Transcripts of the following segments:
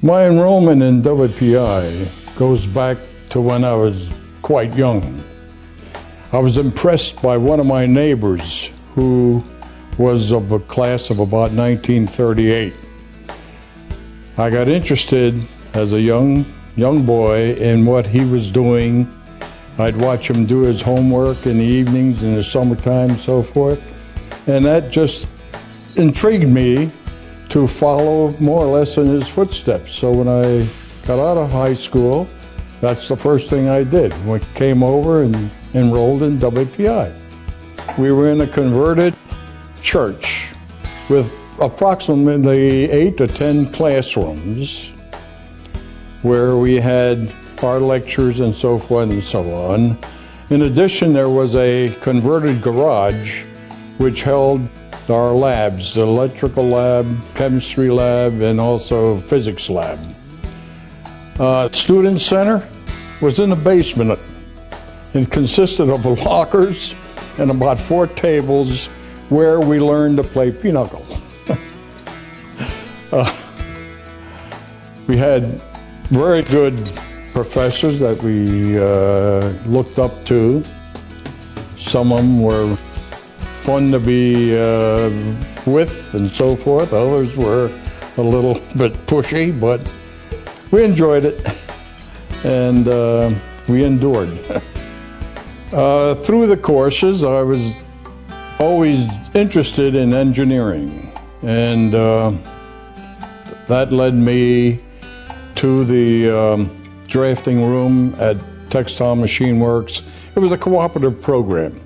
My enrollment in WPI goes back to when I was quite young. I was impressed by one of my neighbors who was of a class of about 1938. I got interested as a young boy in what he was doing. I'd watch him do his homework in the evenings, in the summertime, and so forth. And that just intrigued me to follow more or less in his footsteps. So when I got out of high school, that's the first thing I did. We came over and enrolled in WPI. We were in a converted church with approximately 8 to 10 classrooms where we had our lectures and so forth and so on. In addition, there was a converted garage which held our labs, the electrical lab, chemistry lab, and also physics lab. Student center was in the basement. It consisted of lockers and about 4 tables where we learned to play pinochle. We had very good professors that we looked up to. Some of them were fun to be with and so forth. Others were a little bit pushy, but we enjoyed it and we endured. Through the courses, I was always interested in engineering, and that led me to the drafting room at Textile Machine Works. It was a cooperative program.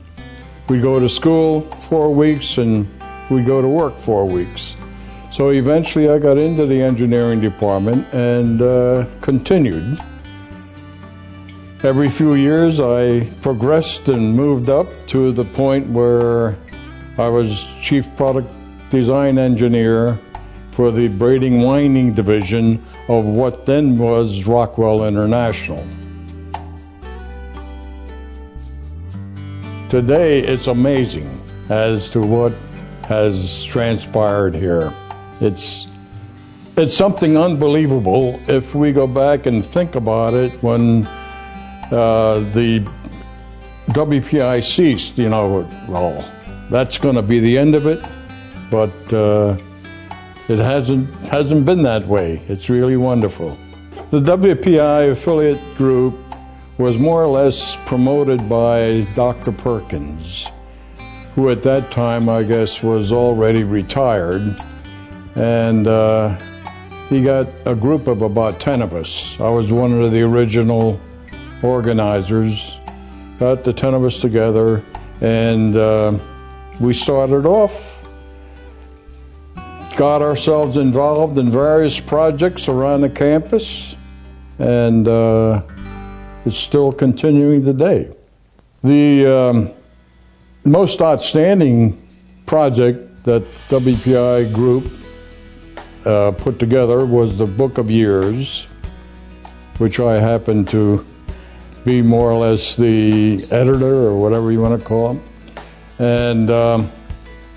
We'd go to school 4 weeks and we'd go to work 4 weeks. So eventually I got into the engineering department and continued. Every few years I progressed and moved up to the point where I was Chief Product Design Engineer for the braiding winding division of what then was Rockwell International. Today, it's amazing as to what has transpired here. It's something unbelievable if we go back and think about it. When the WPI ceased, you know, well, that's going to be the end of it, but it hasn't been that way. It's really wonderful. The WPI affiliate group was more or less promoted by Dr. Perkins, who at that time, I guess, was already retired. And he got a group of about 10 of us. I was one of the original organizers. Got the 10 of us together, and we started off, got ourselves involved in various projects around the campus, and it's still continuing today. The most outstanding project that WPI group put together was the Book of Years, which I happen to be more or less the editor or whatever you want to call it. And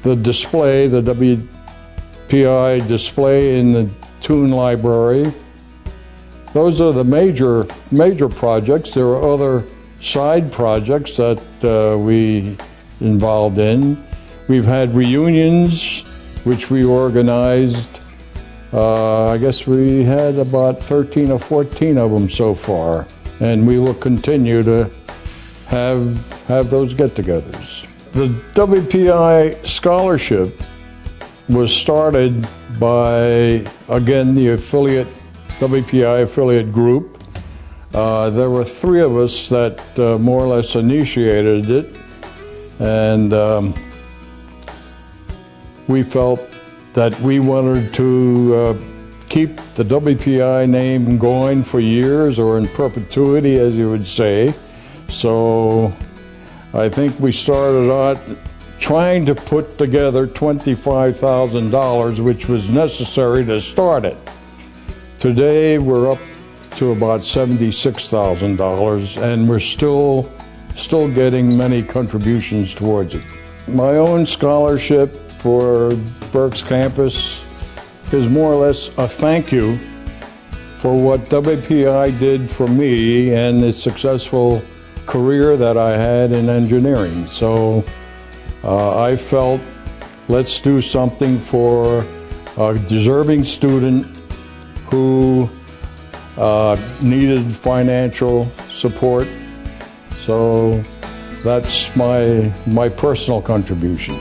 the display, the WPI display in the Toon Library, those are the major projects. There are other side projects that we involved in. We've had reunions, which we organized. I guess we had about 13 or 14 of them so far, and we will continue to have those get-togethers. The WPI scholarship was started by, again, the WPI affiliate group. There were 3 of us that more or less initiated it, and we felt that we wanted to keep the WPI name going for years, or in perpetuity, as you would say. So I think we started out trying to put together $25,000, which was necessary to start it. Today, we're up to about $76,000, and we're still getting many contributions towards it. My own scholarship for Berks campus is more or less a thank you for what WPI did for me and the successful career that I had in engineering. So I felt, let's do something for a deserving student who needed financial support. So that's my personal contribution.